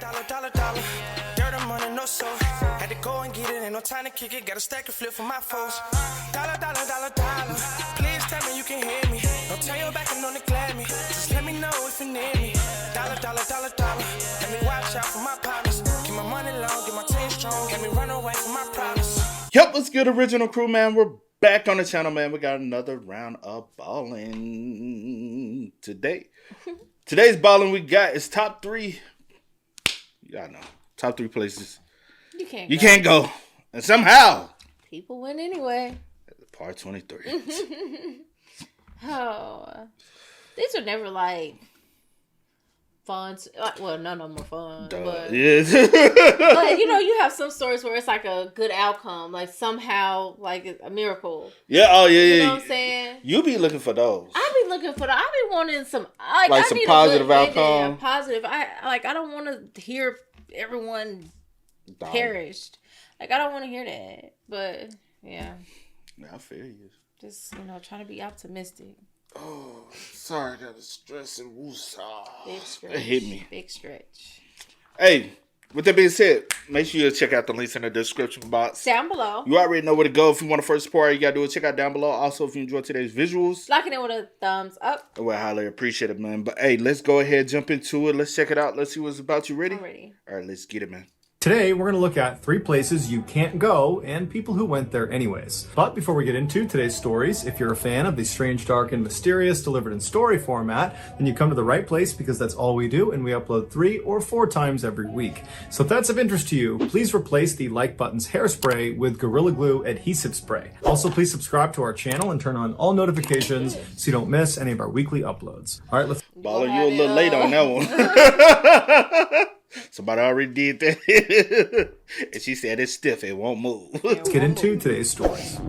Dollar. Dirt and money, no soul. Had to go and get it, ain't no time to kick it. Got a stack of flip for my foes. Dollar. Please tell me you can hear me. Don't turn your back and don't neglect me. Just let me know if you need me. Dollar. Let me watch out for my partners. Keep my money long, get my team strong. Let me run away from my problems. Yep, what's good, original crew, man? We're back on the channel, man. We got another round of balling today. Today's balling we got is top three. Y'all know, top three places you can't go, and somehow people win anyway. Part 23. Oh, these are never like fun. Well, none of them are fun. But, yeah. but you know, you have some stories where it's like a good outcome, like somehow, like a miracle. Yeah. Oh, yeah. You know what I'm saying? You be looking for those. I be looking for. I be wanting some like some positive outcome. Yeah, positive. I don't want to hear everyone perished. Like I don't want to hear that. But yeah. I feel you. Just trying to be optimistic. Oh, sorry, I got a stress and woosah. Big stretch. It hit me. Big stretch. Hey, with that being said, make sure you check out the links in the description box. Down below. You already know where to go. If you want to first support, you got to do it. Check out down below. Also, if you enjoyed today's visuals, locking it with a thumbs up. Well, I highly appreciate it, man. But hey, let's go ahead, jump into it. Let's check it out. Let's see what's about. You ready? I'm ready. All right, let's get it, man. Today, we're going to look at 3 places you can't go and people who went there anyways. But before we get into today's stories, if you're a fan of the strange, dark, and mysterious delivered in story format, then you come to the right place because that's all we do, and we upload 3 or 4 times every week. So if that's of interest to you, please replace the like button's hairspray with Gorilla Glue adhesive spray. Also, please subscribe to our channel and turn on all notifications so you don't miss any of our weekly uploads. All right, let's... Baller, you a little late on that one. Somebody already did that. And she said it's stiff, it won't move. Let's get into today's stories.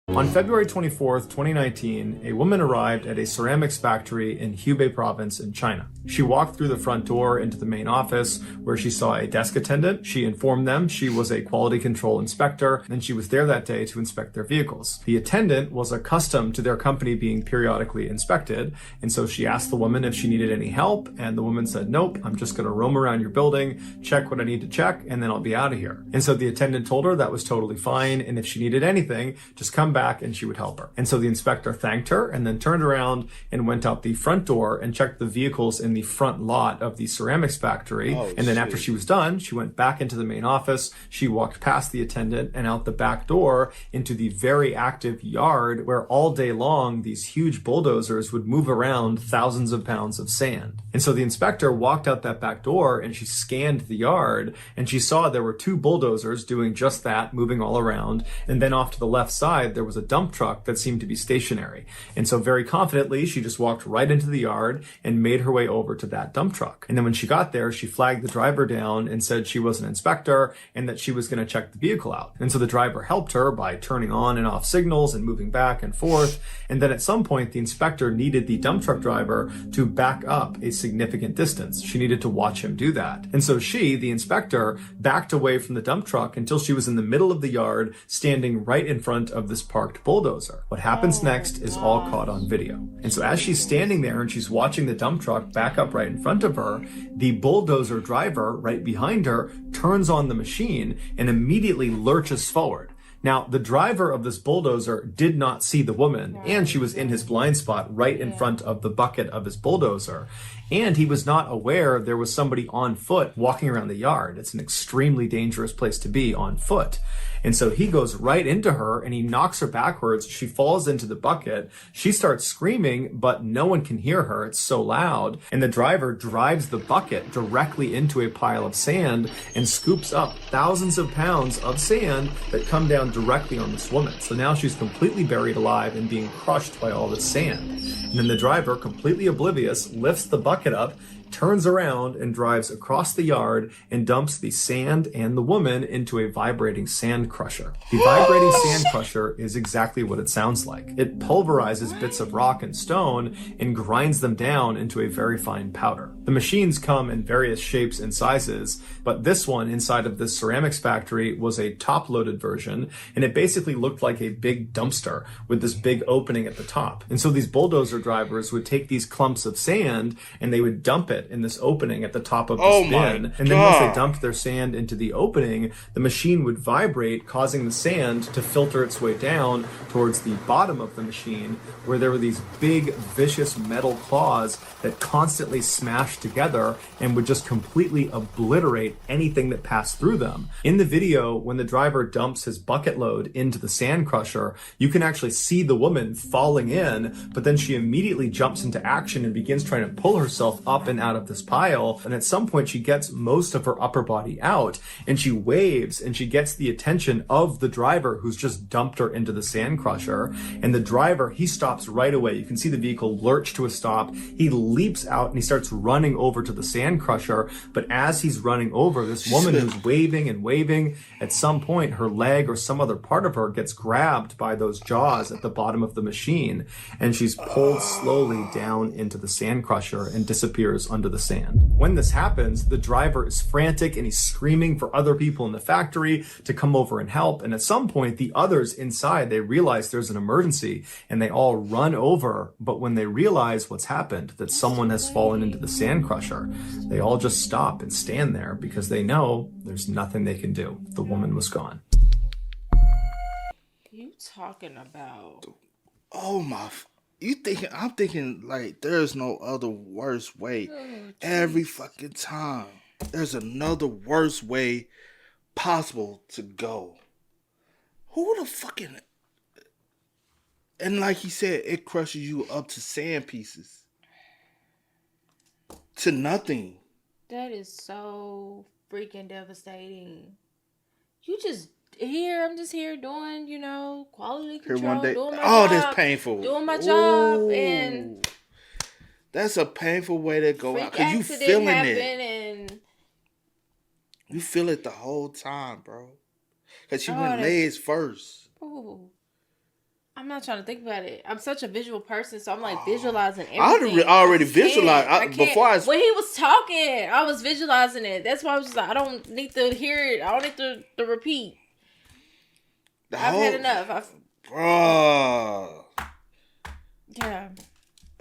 On February 24th, 2019, a woman arrived at a ceramics factory in Hubei province in China. She walked through the front door into the main office where she saw a desk attendant. She informed them she was a quality control inspector and she was there that day to inspect their vehicles. The attendant was accustomed to their company being periodically inspected, and so she asked the woman if she needed any help, and the woman said, "Nope, I'm just going to roam around your building, check what I need to check, and then I'll be out of here." And so the attendant told her that was totally fine, and if she needed anything, just come back and she would help her. And so the inspector thanked her and then turned around and went out the front door and checked the vehicles in the front lot of the ceramics factory. And then after she was done, she went back into the main office. She walked past the attendant and out the back door into the very active yard where all day long these huge bulldozers would move around thousands of pounds of sand. And so the inspector walked out that back door and she scanned the yard and she saw there were 2 bulldozers doing just that, moving all around. And then off to the left side, there was a dump truck that seemed to be stationary. And so very confidently, she just walked right into the yard and made her way over to that dump truck. And then when she got there, she flagged the driver down and said she was an inspector and that she was going to check the vehicle out. And so the driver helped her by turning on and off signals and moving back and forth. And then at some point, the inspector needed the dump truck driver to back up a significant distance. She needed to watch him do that. And so she, the inspector, backed away from the dump truck until she was in the middle of the yard, standing right in front of this parked bulldozer. What happens next is all caught on video. And so as she's standing there and she's watching the dump truck back up right in front of her, the bulldozer driver right behind her turns on the machine and immediately lurches forward. Now, the driver of this bulldozer did not see the woman, and she was in his blind spot right in front of the bucket of his bulldozer. And he was not aware there was somebody on foot walking around the yard. It's an extremely dangerous place to be on foot. And so he goes right into her and he knocks her backwards. She falls into the bucket. She starts screaming, but no one can hear her. It's so loud. And the driver drives the bucket directly into a pile of sand and scoops up thousands of pounds of sand that come down directly on this woman. So now she's completely buried alive and being crushed by all this sand. And then the driver, completely oblivious, lifts the bucket up, turns around and drives across the yard and dumps the sand and the woman into a vibrating sand crusher. The vibrating sand crusher is exactly what it sounds like. It pulverizes bits of rock and stone and grinds them down into a very fine powder. The machines come in various shapes and sizes, but this one inside of this ceramics factory was a top-loaded version, and it basically looked like a big dumpster with this big opening at the top. And so these bulldozer drivers would take these clumps of sand and they would dump it in this opening at the top of this bin. And then once they dumped their sand into the opening, the machine would vibrate, causing the sand to filter its way down towards the bottom of the machine, where there were these big, vicious metal claws that constantly smashed together and would just completely obliterate anything that passed through them. In the video, when the driver dumps his bucket load into the sand crusher, you can actually see the woman falling in, but then she immediately jumps into action and begins trying to pull herself up and out of this pile. And at some point, she gets most of her upper body out, and she waves, and she gets the attention of the driver who's just dumped her into the sand crusher. And the driver, he stops right away. You can see the vehicle lurch to a stop. He leaps out and he starts running over to the sand crusher. But as he's running over, this woman who's waving and waving, at some point her leg or some other part of her gets grabbed by those jaws at the bottom of the machine, and she's pulled slowly down into the sand crusher and disappears under the sand. When this happens, the driver is frantic and he's screaming for other people in the factory to come over and help. And at some point, the others inside, they realize there's an emergency and they all run over. But when they realize what's happened, that someone has fallen into the sand crusher, they all just stop and stand there because they know there's nothing they can do. The woman was gone. You talking about? Oh my! I'm thinking like there's no other worse way. Every fucking time, there's another worse way possible to go. Who the fucking? And like he said, it crushes you up to sand pieces. To nothing. That is so freaking devastating. You just here, I'm just here doing, quality control, doing my job. That's painful. Doing my job, and that's a painful way to go out because you feeling it. And you feel it the whole time, bro. Because she went legs first. Ooh. I'm not trying to think about it. I'm such a visual person, so I'm like visualizing everything. I already visualized. When he was talking, I was visualizing it. That's why I was just like, I don't need to hear it. I don't need to repeat. I've had enough. Bruh. Yeah.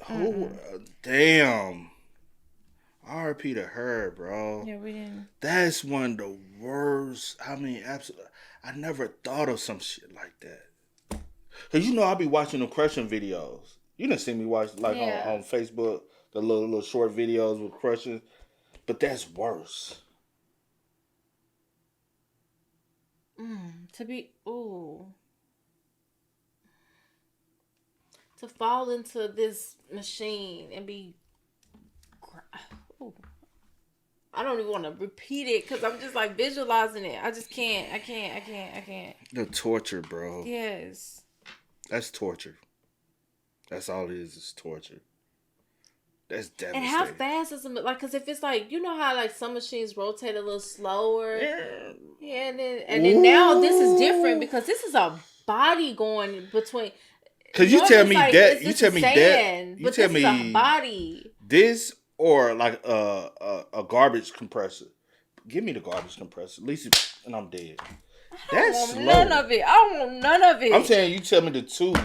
Oh, damn. RP to her, bro. Yeah, we didn't. That's one of the worst. I mean, absolutely. I never thought of some shit like that. Cause I be watching the crushing videos. You done seen me watch on Facebook the little short videos with crushing, but that's worse. To fall into this machine and be. I don't even want to repeat it because I'm just like visualizing it. I just can't. I can't. The torture, bro. Yes. That's torture. That's all it is torture. That's devastating. And how fast is it? Like, because if it's like, how like some machines rotate a little slower. Yeah. And then now this is different because this is a body going between. Because you tell me like, that. You tell me that. You tell me a body. This or like a garbage compressor. Give me the garbage compressor. At least, and I'm dead. That's slow. None of it. I don't want none of it. I'm saying you tell me the two.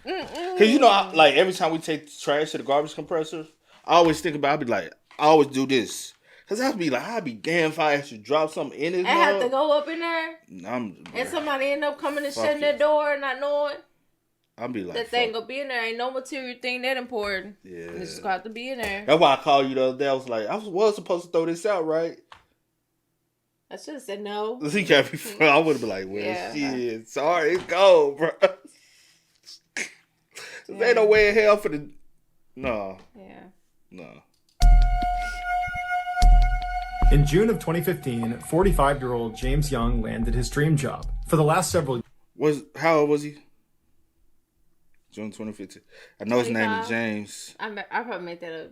Because like every time we take trash to the garbage compressor, I always think about. I always do this. Because I'd be damn if I actually drop something in it. I have to go up in there. And somebody end up coming and shutting their door and not knowing. I'll be like, that thing gonna be in there. Ain't no material thing that important. Yeah, it's just got to be in there. That's why I called you the other day. I was like, I was supposed to throw this out, right? I should have said no. He can't be. I would have been like, well, shit, sorry, it's go, bro. Ain't no way in hell for the. No. Yeah. No. In June of 2015, 45-year-old James Young landed his dream job. For the last several. How old was he? June 2015. I know his name is James. I probably made that up.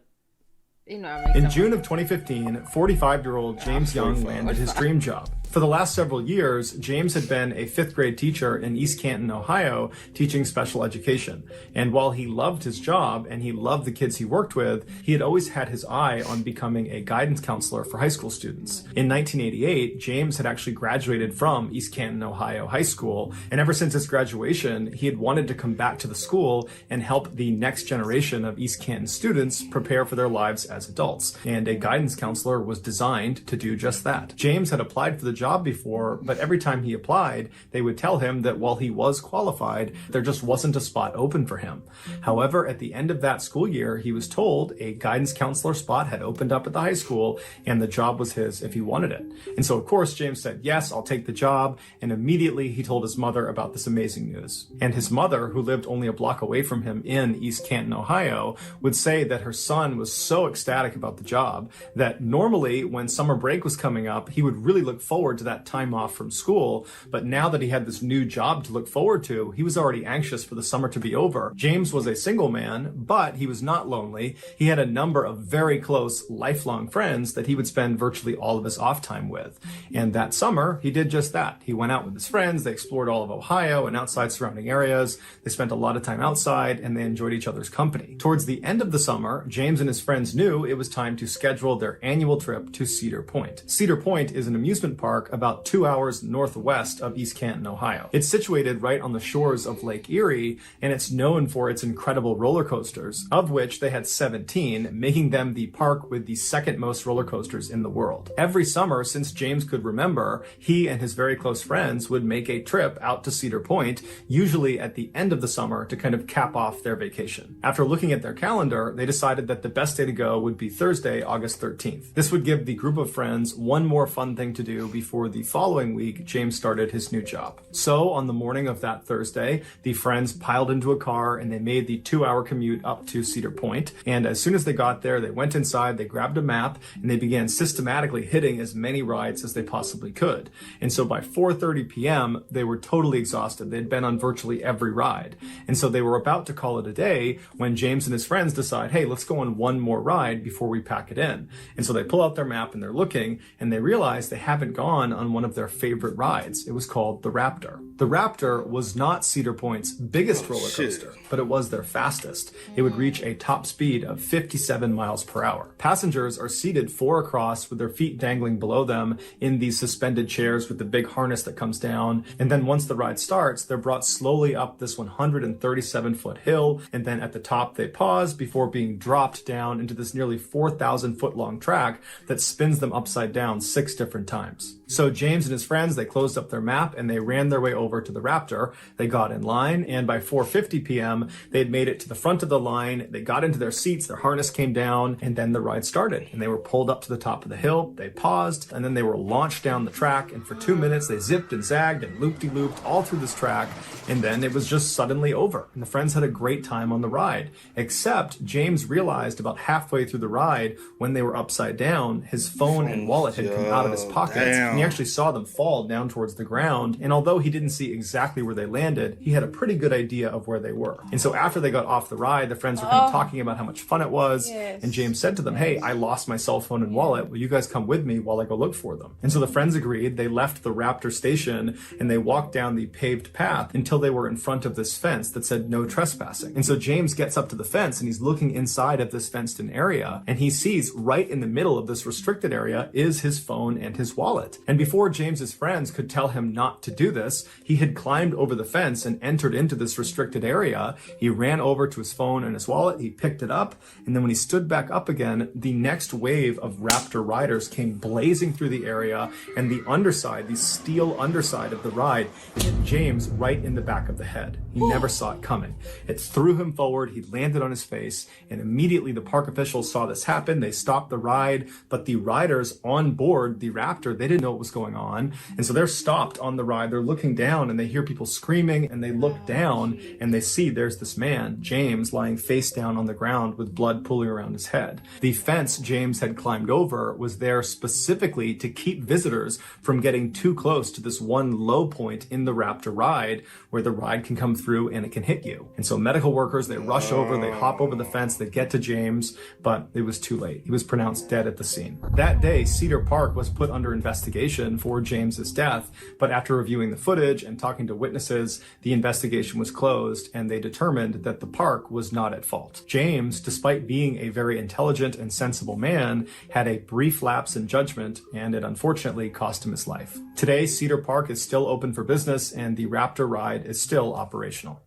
In June of 2015, 45-year-old James Young landed his dream job. For the last several years, James had been a 5th grade teacher in East Canton, Ohio, teaching special education. And while he loved his job and he loved the kids he worked with, he had always had his eye on becoming a guidance counselor for high school students. In 1988, James had actually graduated from East Canton, Ohio High School, and ever since his graduation, he had wanted to come back to the school and help the next generation of East Canton students prepare for their lives as adults. And a guidance counselor was designed to do just that. James had applied for the job before, but every time he applied, they would tell him that while he was qualified, there just wasn't a spot open for him. However, at the end of that school year, he was told a guidance counselor spot had opened up at the high school and the job was his if he wanted it. And so, of course, James said, yes, I'll take the job. And immediately he told his mother about this amazing news. And his mother, who lived only a block away from him in East Canton, Ohio, would say that her son was so ecstatic about the job that normally when summer break was coming up, he would really look forward to that time off from school. But now that he had this new job to look forward to, he was already anxious for the summer to be over. James was a single man, but he was not lonely. He had a number of very close, lifelong friends that he would spend virtually all of his off time with. And that summer, he did just that. He went out with his friends, they explored all of Ohio and outside surrounding areas. They spent a lot of time outside and they enjoyed each other's company. Towards the end of the summer, James and his friends knew it was time to schedule their annual trip to Cedar Point. Cedar Point is an amusement park about 2 hours northwest of East Canton, Ohio. It's situated right on the shores of Lake Erie, and it's known for its incredible roller coasters, of which they had 17, making them the park with the second most roller coasters in the world. Every summer, since James could remember, he and his very close friends would make a trip out to Cedar Point, usually at the end of the summer, to kind of cap off their vacation. After looking at their calendar, they decided that the best day to go would be Thursday, August 13th. This would give the group of friends one more fun thing to do before the following week, James started his new job. So on the morning of that Thursday, the friends piled into a car and they made the 2-hour commute up to Cedar Point. And as soon as they got there, they went inside, they grabbed a map, and they began systematically hitting as many rides as they possibly could. And so by 4:30 p.m., they were totally exhausted. They'd been on virtually every ride. And so they were about to call it a day when James and his friends decide, hey, let's go on one more ride before we pack it in. And so they pull out their map and they're looking and they realize they haven't gone on one of their favorite rides. It was called the Raptor. The Raptor was not Cedar Point's biggest roller coaster, but it was their fastest. It would reach a top speed of 57 miles per hour. Passengers are seated 4 across with their feet dangling below them in these suspended chairs with the big harness that comes down. And then once the ride starts, they're brought slowly up this 137-foot hill. And then at the top, they pause before being dropped down into this nearly 4,000-foot long track that spins them upside down 6 different times. So James and his friends, they closed up their map and they ran their way over to the Raptor. They got in line, and by 4:50 p.m., they had made it to the front of the line. They got into their seats, their harness came down, and then the ride started. And they were pulled up to the top of the hill. They paused, and then they were launched down the track. And for 2 minutes, they zipped and zagged and looped-de-looped all through this track. And then it was just suddenly over. And the friends had a great time on the ride. Except James realized about halfway through the ride, when they were upside down, his phone and wallet had come out of his pockets. And he actually saw them fall down towards the ground. And although he didn't see exactly where they landed, he had a pretty good idea of where they were. And so after they got off the ride, the friends were kind of talking about how much fun it was. Yes. And James said to them, hey, I lost my cell phone and wallet. Will you guys come with me while I go look for them? And so the friends agreed. They left the Raptor station and they walked down the paved path until they were in front of this fence that said no trespassing. And so James gets up to the fence and he's looking inside of this fenced-in area, and he sees right in the middle of this restricted area is his phone and his wallet. And before James's friends could tell him not to do this, he had climbed over the fence and entered into this restricted area. He ran over to his phone and his wallet, he picked it up, and then when he stood back up again, the next wave of Raptor riders came blazing through the area, and the underside, the steel underside of the ride, hit James right in the back of the head. He never saw it coming. It threw him forward, he landed on his face, and immediately the park officials saw this happen. They stopped the ride, but the riders on board the Raptor, they didn't know what was going on, and so they're stopped on the ride. They're looking down and they hear people screaming, and they look down and they see there's this man, James, lying face down on the ground with blood pooling around his head. The fence James had climbed over was there specifically to keep visitors from getting too close to this one low point in the Raptor ride where the ride can come through and it can hit you. And so medical workers, they rush over, they hop over the fence, they get to James, but it was too late. He was pronounced dead at the scene. That day, Cedar Park was put under investigation investigation for James's death, but after reviewing the footage and talking to witnesses, the investigation was closed and they determined that the park was not at fault. James, despite being a very intelligent and sensible man, had a brief lapse in judgment, and it unfortunately cost him his life. Today, Cedar Park is still open for business and the Raptor ride is still operational.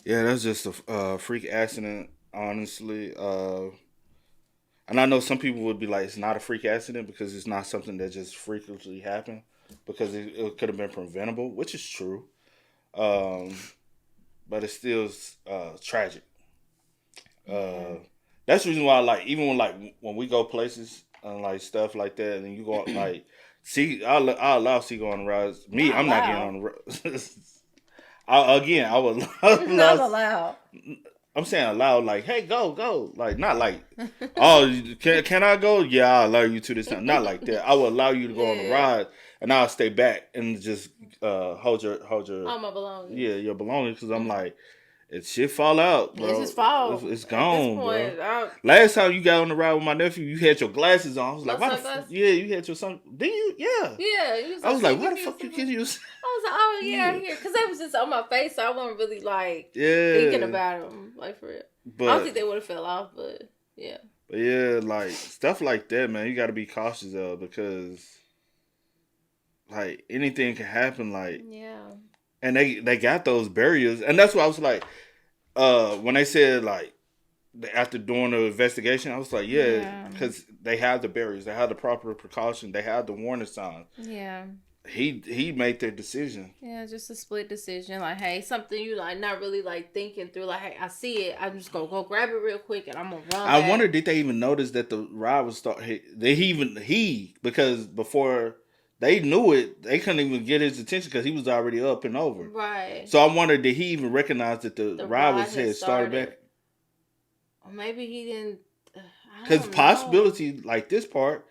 Yeah, that's just a freak accident, honestly. And I know some people would be like, it's not a freak accident because it's not something that just frequently happen, because it could have been preventable, which is true. But it's still tragic. That's the reason why, like, even when we go places and like stuff like that, and you go like, see, I'll allow C go on the rides. Me, I'm not getting on the rides. I would Not allowed. I'm saying aloud, like, hey, go. Like, not like, oh, can I go? Yeah, I'll allow you to this time. Not like that. I will allow you to go on the ride, and I'll stay back and just hold your All my belongings. Yeah, your belongings, because I'm like, if shit fall out, bro, It's his fault. It's gone, point, bro. Last time you got on the ride with my nephew, you had your glasses on. I was like, why the fuck? Yeah, you had your son. Didn't you? Yeah. Yeah. I was like, why the fuck you kidding you? I was like, oh yeah, here, because they was just on my face, so I wasn't really like Yeah. thinking about them, like for real. But I don't think they would have fell off, but yeah. But yeah, like stuff like that, man, you got to be cautious of, because like anything can happen. Like, Yeah. and they got those barriers, and that's why I was like, when they said like after doing the investigation, I was like, yeah, because they have the barriers, they have the proper precaution, they have the warning signs. Yeah. He made their decision. Yeah, just a split decision. Like, hey, something you like not really like thinking through. Like, hey, I see it. I'm just gonna go grab it real quick, and I'm gonna run. I back. wonder, did they even notice that the ride was because before they knew it, they couldn't even get his attention because he was already up and over. Right. So I wonder, did he even recognize that the ride had started back? Or maybe he didn't. Because possibility like this part,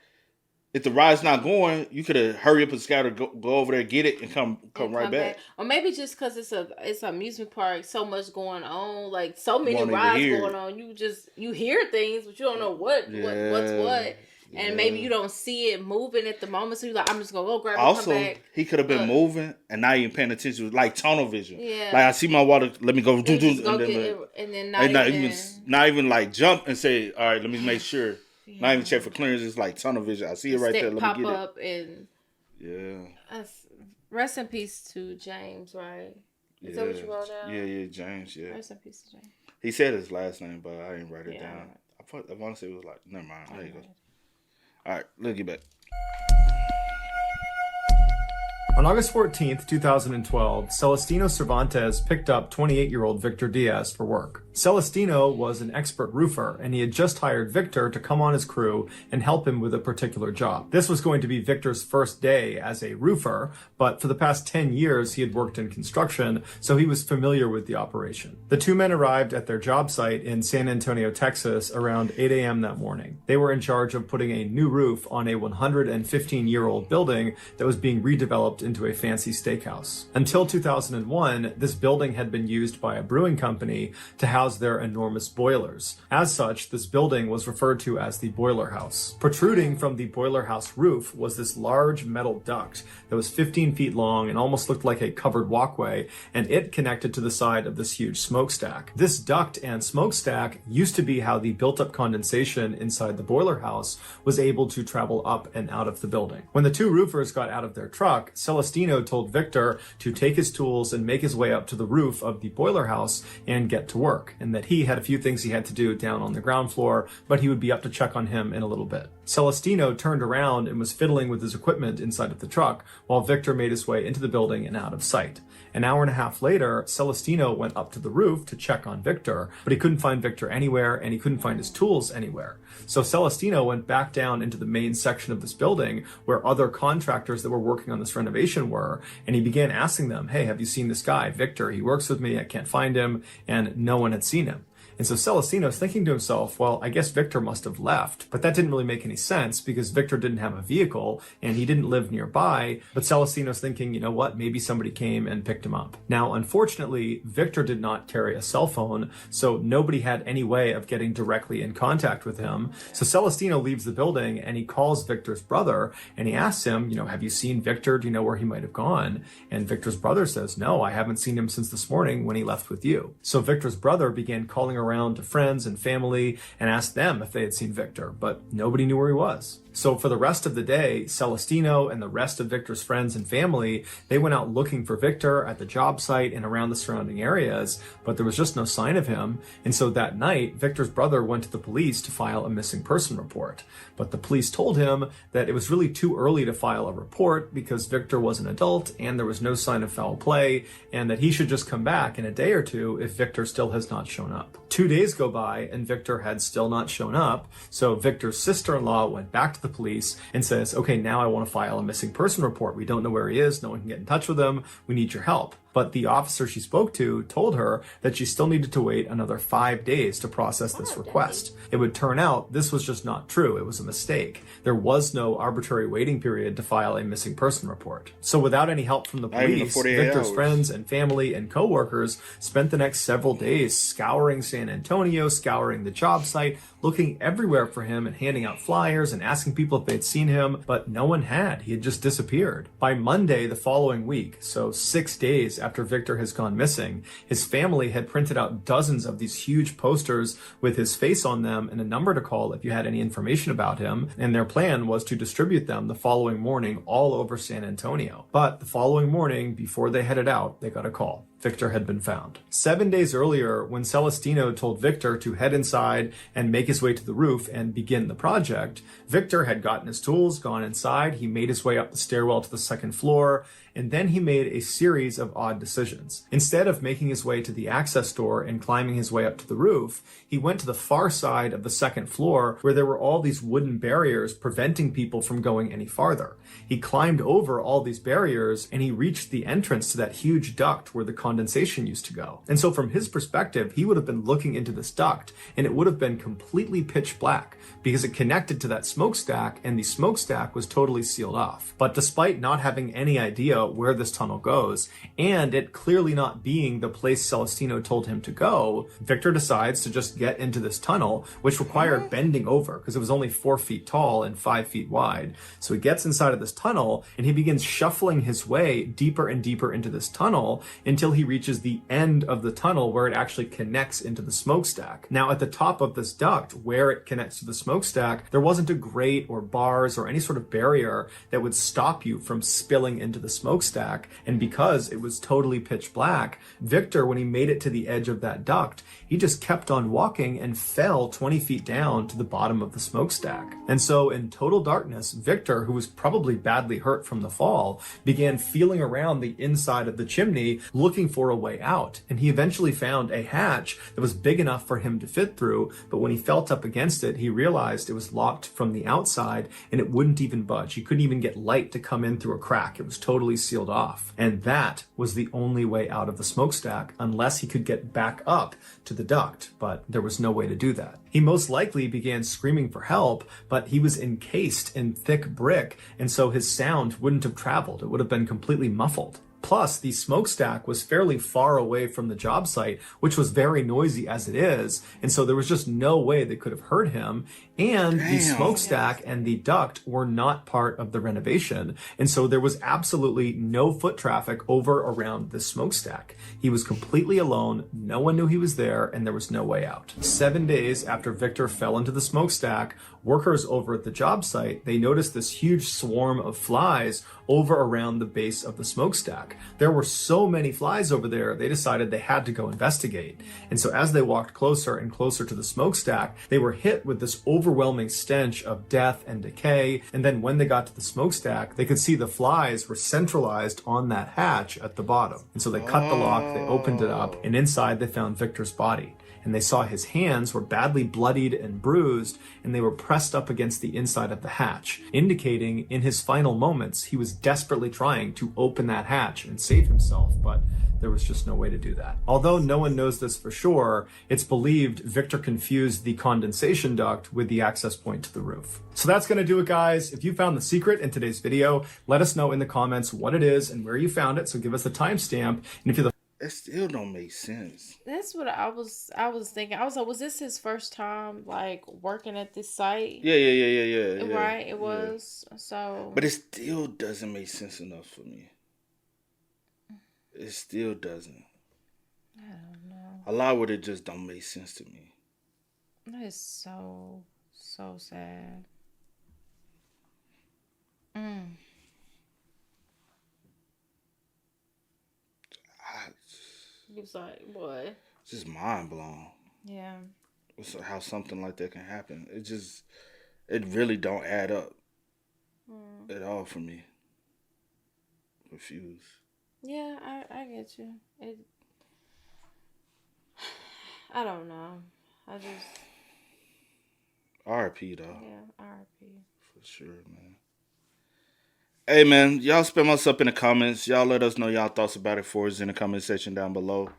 if the ride's not going, you could have hurry up and scatter, go over there, get it, and come right back. Or maybe just because it's an amusement park, so much going on, like so many rides going on. You hear things, but you don't know what's what. And maybe you don't see it moving at the moment, so you're like, I'm just gonna go grab it. Also, come back. He could have been moving and not even paying attention, like tunnel vision. Yeah, like I see my water, let me go and then not even like jump and say, all right, let me make sure. Yeah. Not even check for clearance. It's like tunnel vision. I see it right there. Let me get up it. And rest in peace to James. Right? Is that what you wrote down? Yeah, James. Yeah. Rest in peace to James. He said his last name, but I didn't write it down. I want to say it was like, never mind. There you go. All right, let's get back. On August 14th, 2012, Celestino Cervantes picked up 28-year-old Victor Diaz for work. Celestino was an expert roofer, and he had just hired Victor to come on his crew and help him with a particular job. This was going to be Victor's first day as a roofer, but for the past 10 years he had worked in construction, so he was familiar with the operation. The two men arrived at their job site in San Antonio, Texas around 8 a.m. that morning. They were in charge of putting a new roof on a 115-year-old building that was being redeveloped into a fancy steakhouse. Until 2001, this building had been used by a brewing company to house their enormous boilers. As such, this building was referred to as the boiler house. Protruding from the boiler house roof was this large metal duct that was 15 feet long and almost looked like a covered walkway, and it connected to the side of this huge smokestack. This duct and smokestack used to be how the built-up condensation inside the boiler house was able to travel up and out of the building. When the two roofers got out of their truck, Celestino told Victor to take his tools and make his way up to the roof of the boiler house and get to work, and that he had a few things he had to do down on the ground floor, but he would be up to check on him in a little bit. Celestino turned around and was fiddling with his equipment inside of the truck while Victor made his way into the building and out of sight. An hour and a half later, Celestino went up to the roof to check on Victor, but he couldn't find Victor anywhere and he couldn't find his tools anywhere. So Celestino went back down into the main section of this building where other contractors that were working on this renovation were, and he began asking them, hey, have you seen this guy, Victor? He works with me, I can't find him, and no one had seen him. And so Celestino's thinking to himself, well, I guess Victor must have left. But that didn't really make any sense because Victor didn't have a vehicle and he didn't live nearby. But Celestino's thinking, you know what, maybe somebody came and picked him up. Now, unfortunately, Victor did not carry a cell phone, so nobody had any way of getting directly in contact with him. So Celestino leaves the building and he calls Victor's brother and he asks him, have you seen Victor? Do you know where he might have gone? And Victor's brother says, no, I haven't seen him since this morning when he left with you. So Victor's brother began calling around to friends and family and asked them if they had seen Victor, but nobody knew where he was. So for the rest of the day, Celestino and the rest of Victor's friends and family, they went out looking for Victor at the job site and around the surrounding areas, but there was just no sign of him. And so that night, Victor's brother went to the police to file a missing person report. But the police told him that it was really too early to file a report because Victor was an adult and there was no sign of foul play, and that he should just come back in a day or two if Victor still has not shown up. 2 days go by and Victor had still not shown up. So Victor's sister-in-law went back to the police and says, okay, now I want to file a missing person report. We don't know where he is. No one can get in touch with him. We need your help. But the officer she spoke to told her that she still needed to wait another 5 days to process this request. It would turn out this was just not true. It was a mistake. There was no arbitrary waiting period to file a missing person report. So without any help from the police, Victor's friends and family and co-workers spent the next several days scouring San Antonio, scouring the job site, looking everywhere for him and handing out flyers and asking people if they'd seen him, but no one had. He had just disappeared. By Monday the following week, so 6 days after Victor has gone missing, his family had printed out dozens of these huge posters with his face on them and a number to call if you had any information about him, and their plan was to distribute them the following morning all over San Antonio. But the following morning, before they headed out, they got a call. Victor had been found. 7 days earlier, when Celestino told Victor to head inside and make his way to the roof and begin the project, Victor had gotten his tools, gone inside, he made his way up the stairwell to the second floor, and then he made a series of odd decisions. Instead of making his way to the access door and climbing his way up to the roof, he went to the far side of the second floor where there were all these wooden barriers preventing people from going any farther. He climbed over all these barriers and he reached the entrance to that huge duct where the condensation used to go. And so from his perspective, he would have been looking into this duct and it would have been completely pitch black because it connected to that smokestack and the smokestack was totally sealed off. But despite not having any idea where this tunnel goes and it clearly not being the place Celestino told him to go, Victor decides to just get into this tunnel, which required bending over because it was only 4 feet tall and 5 feet wide. So he gets inside of this tunnel and he begins shuffling his way deeper and deeper into this tunnel until he reaches the end of the tunnel where it actually connects into the smokestack. Now at the top of this duct where it connects to the smokestack, there wasn't a grate or bars or any sort of barrier that would stop you from spilling into the smokestack. And because it was totally pitch black, Victor, when he made it to the edge of that duct, he just kept on walking and fell 20 feet down to the bottom of the smokestack. And so in total darkness, Victor, who was probably badly hurt from the fall, began feeling around the inside of the chimney looking for a way out. And he eventually found a hatch that was big enough for him to fit through, but when he felt up against it, he realized it was locked from the outside and it wouldn't even budge. He couldn't even get light to come in through a crack. It was totally sealed off. And that was the only way out of the smokestack unless he could get back up to the duct, but there was no way to do that. He most likely began screaming for help, but he was encased in thick brick, and so his sound wouldn't have traveled. It would have been completely muffled. Plus, the smokestack was fairly far away from the job site, which was very noisy as it is, and so there was just no way they could have heard him. And the smokestack and the duct were not part of the renovation, and so there was absolutely no foot traffic over around the smokestack. He was completely alone, no one knew he was there, and there was no way out. 7 days after Victor fell into the smokestack, workers over at the job site, they noticed this huge swarm of flies over around the base of the smokestack. There were so many flies over there, they decided they had to go investigate. And so as they walked closer and closer to the smokestack, they were hit with this overwhelming stench of death and decay. And then when they got to the smokestack, they could see the flies were centralized on that hatch at the bottom. And so they cut the lock, they opened it up, and inside they found Victor's body. and they saw his hands were badly bloodied and bruised, and they were pressed up against the inside of the hatch, indicating in his final moments he was desperately trying to open that hatch and save himself, but there was just no way to do that. Although no one knows this for sure, it's believed Victor confused the condensation duct with the access point to the roof. So that's gonna do it, guys. If you found the secret in today's video, let us know in the comments what it is and where you found it, so give us the timestamp. And if you're the It still don't make sense. That's what I was thinking. I was like, was this his first time like working at this site? Yeah. Right, it was. So But it still doesn't make sense enough for me. It still doesn't. I don't know. A lot of it just don't make sense to me. That is so sad. He was like, what? Just mind blown. Yeah. How something like that can happen. It really don't add up at all for me. Confused. Yeah, I get you. I don't know. I just R.I.P. though. Yeah, R.I.P. For sure, man. Hey, man, y'all spam us up in the comments. Y'all let us know y'all thoughts about it for us in the comment section down below.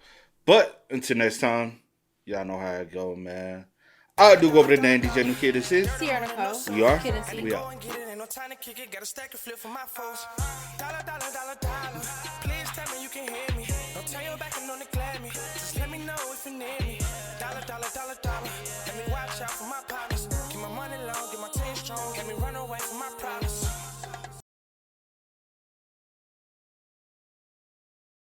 But until next time, y'all know how it go, man. I do go over the name DJ New Kid. This is Cee Reacts To. We are. Kid and C. We are. Go and get it, ain't no time to kick it. Got a stack of flip for my foes. Dollar, dollar, dollar, dollar.